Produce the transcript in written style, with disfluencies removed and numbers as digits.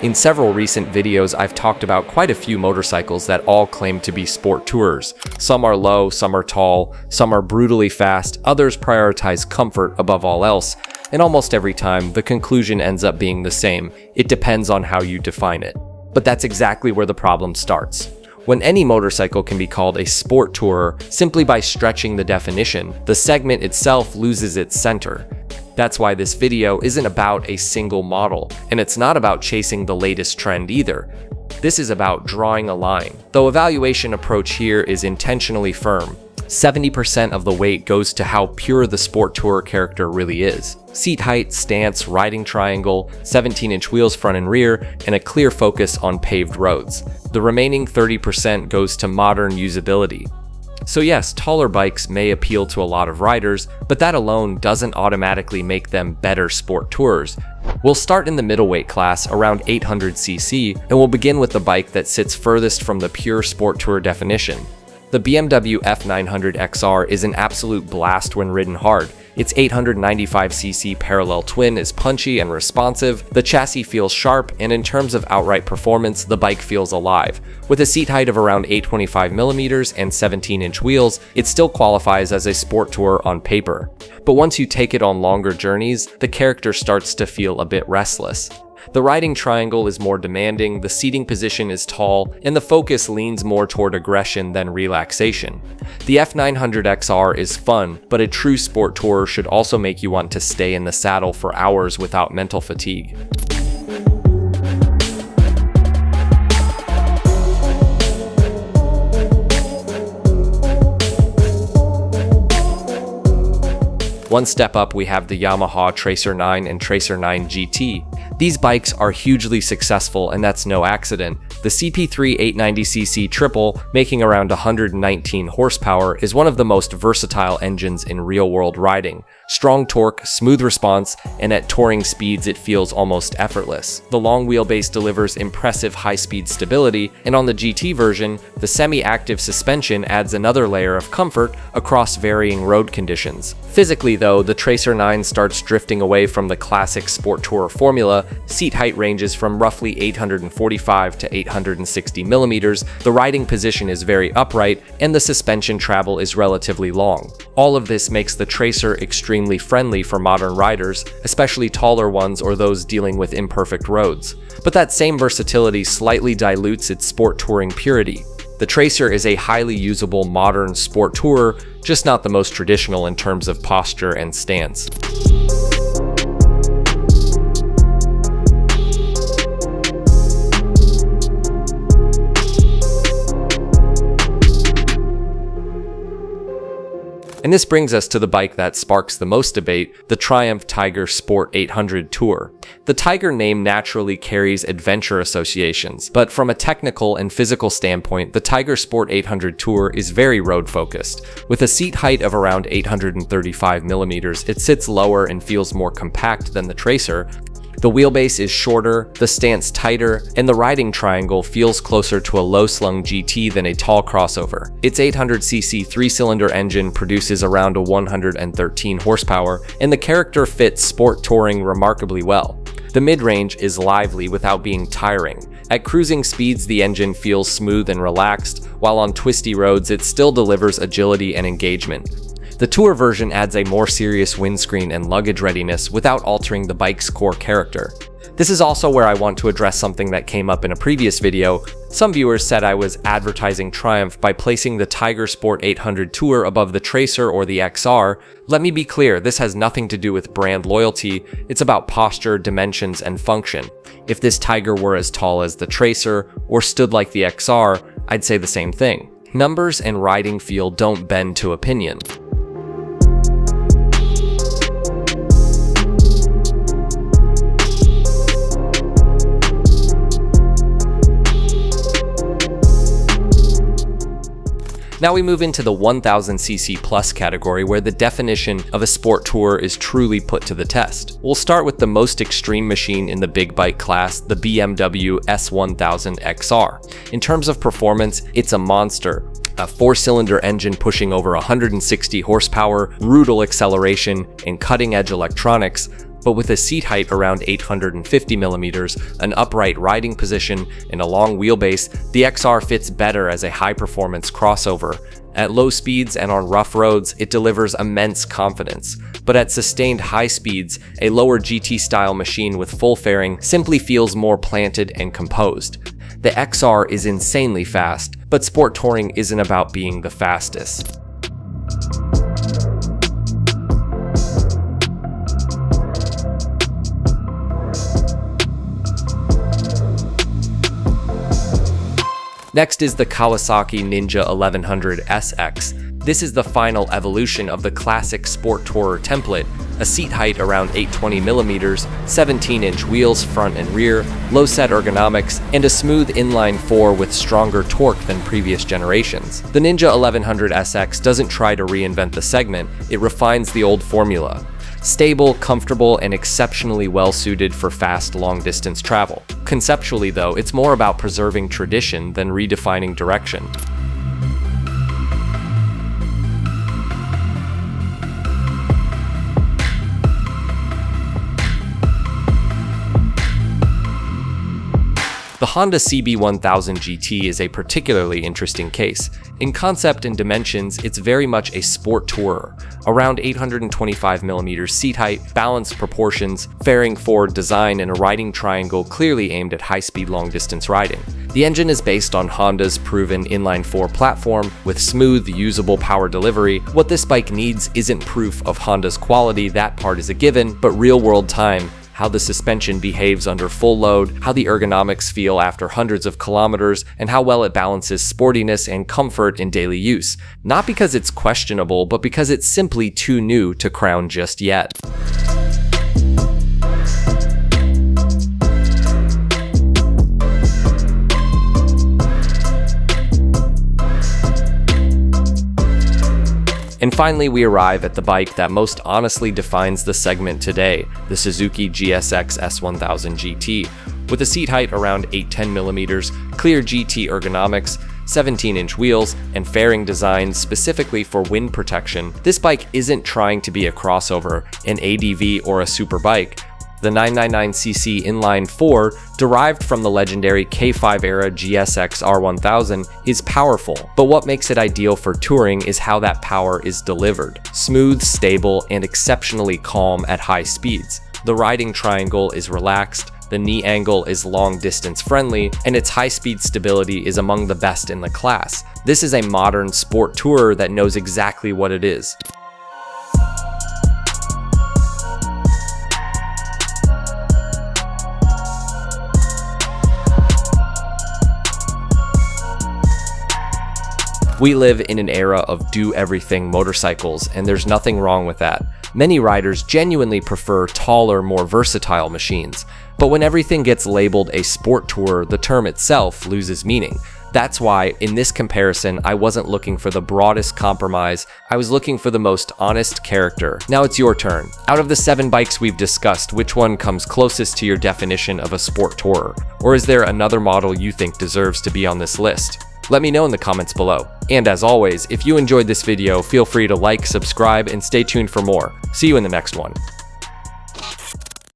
In several recent videos, I've talked about quite a few motorcycles that all claim to be sport tours. Some are low, some are tall, some are brutally fast, others prioritize comfort above all else, and almost every time, the conclusion ends up being the same. It depends on how you define it. But that's exactly where the problem starts. When any motorcycle can be called a sport tourer simply by stretching the definition, the segment itself loses its center. That's why this video isn't about a single model, and it's not about chasing the latest trend either. This is about drawing a line. The evaluation approach here is intentionally firm. 70% of the weight goes to how pure the sport tourer character really is. Seat height, stance, riding triangle, 17-inch wheels front and rear, and a clear focus on paved roads. The remaining 30% goes to modern usability. So yes, taller bikes may appeal to a lot of riders, but that alone doesn't automatically make them better sport tourers. We'll start in the middleweight class around 800cc, and we'll begin with the bike that sits furthest from the pure sport tour definition. The BMW F900 XR is an absolute blast when ridden hard. Its 895cc parallel twin is punchy and responsive, the chassis feels sharp, and in terms of outright performance, the bike feels alive. With a seat height of around 825mm and 17-inch wheels, it still qualifies as a sport tourer on paper. But once you take it on longer journeys, the character starts to feel a bit restless. The riding triangle is more demanding, the seating position is tall, and the focus leans more toward aggression than relaxation. The F900 XR is fun, but a true sport tourer should also make you want to stay in the saddle for hours without mental fatigue. One step up, we have the Yamaha Tracer 9 and Tracer 9 GT. These bikes are hugely successful, and that's no accident. The CP3 890cc triple, making around 119 horsepower, is one of the most versatile engines in real-world riding. Strong torque, smooth response, and at touring speeds it feels almost effortless. The long wheelbase delivers impressive high-speed stability, and on the GT version, the semi-active suspension adds another layer of comfort across varying road conditions. Physically though, the Tracer 9 starts drifting away from the classic sport tourer formula. Seat height ranges from roughly 845 to 860mm, the riding position is very upright, and the suspension travel is relatively long. All of this makes the Tracer extremely friendly for modern riders, especially taller ones or those dealing with imperfect roads. But that same versatility slightly dilutes its sport touring purity. The Tracer is a highly usable modern sport tourer, just not the most traditional in terms of posture and stance. And this brings us to the bike that sparks the most debate, the Triumph Tiger Sport 800 Tour. The Tiger name naturally carries adventure associations, but from a technical and physical standpoint, the Tiger Sport 800 Tour is very road-focused. With a seat height of around 835mm, it sits lower and feels more compact than the Tracer. The wheelbase is shorter, the stance tighter, and the riding triangle feels closer to a low-slung GT than a tall crossover. Its 800cc 3-cylinder engine produces around 113 horsepower, and the character fits sport touring remarkably well. The mid-range is lively without being tiring. At cruising speeds, the engine feels smooth and relaxed, while on twisty roads it still delivers agility and engagement. The Tour version adds a more serious windscreen and luggage readiness without altering the bike's core character. This is also where I want to address something that came up in a previous video. Some viewers said I was advertising Triumph by placing the Tiger Sport 800 Tour above the Tracer or the XR. Let me be clear, this has nothing to do with brand loyalty, it's about posture, dimensions, and function. If this Tiger were as tall as the Tracer, or stood like the XR, I'd say the same thing. Numbers and riding feel don't bend to opinion. Now we move into the 1000cc plus category, where the definition of a sport tourer is truly put to the test. We'll start with the most extreme machine in the big bike class, the BMW S1000 XR. In terms of performance, it's a monster. A 4-cylinder engine pushing over 160 horsepower, brutal acceleration, and cutting-edge electronics. but with a seat height around 850 millimeters, an upright riding position, and a long wheelbase, the XR fits better as a high-performance crossover. At low speeds and on rough roads, it delivers immense confidence. But at sustained high speeds, a lower GT-style machine with full fairing simply feels more planted and composed. The XR is insanely fast, but sport touring isn't about being the fastest. Next is the Kawasaki Ninja 1100 SX. This is the final evolution of the classic sport tourer template, a seat height around 820mm, 17-inch wheels front and rear, low-set ergonomics, and a smooth inline-4 with stronger torque than previous generations. The Ninja 1100 SX doesn't try to reinvent the segment, it refines the old formula. Stable, comfortable, and exceptionally well-suited for fast, long-distance travel. Conceptually, though, it's more about preserving tradition than redefining direction. The Honda CB1000 GT is a particularly interesting case. In concept and dimensions, it's very much a sport tourer. Around 825mm seat height, balanced proportions, fairing forward design, and a riding triangle clearly aimed at high-speed long-distance riding. The engine is based on Honda's proven inline-4 platform with smooth, usable power delivery. What this bike needs isn't proof of Honda's quality, that part is a given, but real-world time, how the suspension behaves under full load, how the ergonomics feel after hundreds of kilometers, and how well it balances sportiness and comfort in daily use. Not because it's questionable, but because it's simply too new to crown just yet. And finally, we arrive at the bike that most honestly defines the segment today, the Suzuki GSX S1000 GT. With a seat height around 810mm, clear GT ergonomics, 17-inch wheels, and fairing design specifically for wind protection, this bike isn't trying to be a crossover, an ADV, or a superbike. The 999cc inline 4, derived from the legendary K5 era GSX R1000, is powerful, but what makes it ideal for touring is how that power is delivered. Smooth, stable, and exceptionally calm at high speeds. The riding triangle is relaxed, the knee angle is long-distance friendly, and its high-speed stability is among the best in the class. This is a modern sport tourer that knows exactly what it is. We live in an era of do-everything motorcycles, and there's nothing wrong with that. Many riders genuinely prefer taller, more versatile machines. But when everything gets labeled a sport tourer, the term itself loses meaning. That's why, in this comparison, I wasn't looking for the broadest compromise, I was looking for the most honest character. Now it's your turn. Out of the 7 bikes we've discussed, which one comes closest to your definition of a sport tourer? Or is there another model you think deserves to be on this list? Let me know in the comments below. And as always, if you enjoyed this video, feel free to like, subscribe, and stay tuned for more. See you in the next one.